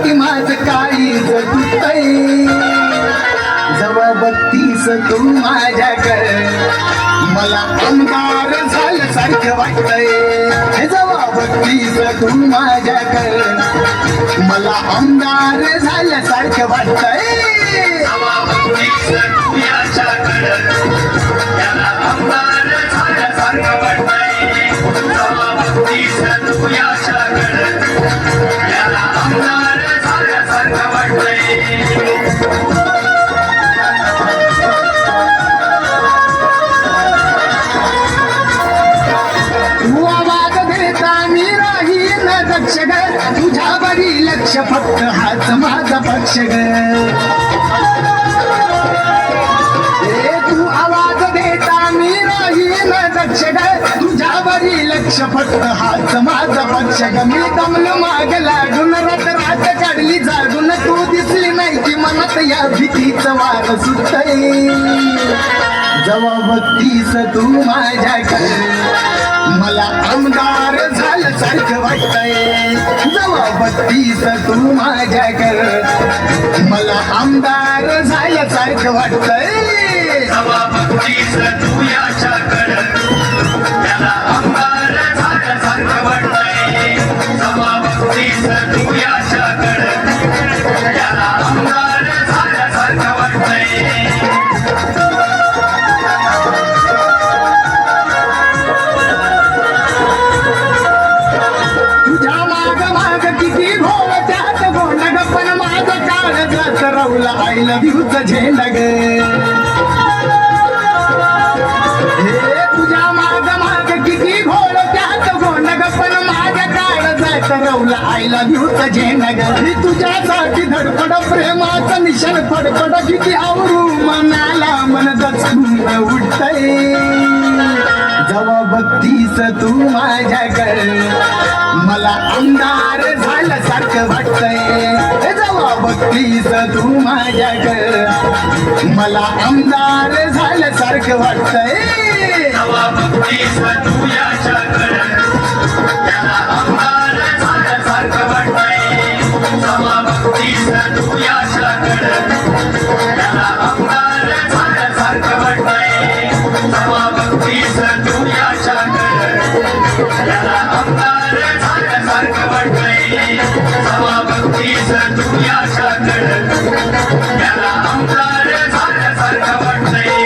तुझ्यासाठी माझ काळीज तुटतय जवळ बघतीस तू माझ्याकडे मला अंगार झाल्यासारखं वाटतंय जवळ बघतीस तू माझ्याकडे मला अंगार झाल्यासारखं वाटतंय तुझ्यावरी लक्ष फक्त हाच माझा पक्ष ग तू आवाज देता मी राहीन दक्ष ग तुझ्यावरी लक्ष फक्त हाच माझा पक्ष ग मी दमलो माग लागून रात काढली जागून तू दिसली नाही की मनात या भीतीचं वार सुटतंय जवळ बघतीस तू माझ्याकडे मला आमदार झाल्यासारखं वाटतंय जवळ बघतीस तू माझ्याकडे मला आमदार झाल्यासारखं वाटतंय जवळ बघतीस तू याच्याकडे त्याला आमदार झाल्यासारखं वाटतंय जवळ बघतीस तू याच्याकडे त्याला आमदार झाल्यासारखं वाटतंय I love you झेंडा ग तुझ्या माग माग किती घोळ त्यात गोंड ग पण माझ्या काळजात रवला I love you झेंडा ग तुझ्यासाठी धडपड प्रेमाचं निशाण फडफड किती आवरू मनाला मन दचकून उठतय जवळ बघतीस तू माझ्याकडे मला अंधार झाल्यासारखं वाटतंय जवळ बघतीस तू माझ्याकडे मला आमदार झाल्यासारखं वाटतंय जवळ बघतीस तू याच्याकडे त्याला आमदार झाल्यासारखं वाटतंय जवळ बघतीस तू याच्याकडे त्याला आमदार झाल्यासारखं वाटतंय जवळ बघतीस तू याच्याकडे त्याला आमदार झाल्यासारखं वाटतंय जवळ बघतीस तू याच्याकडे त्याला आमदार झाल्यासारखं वाटतंय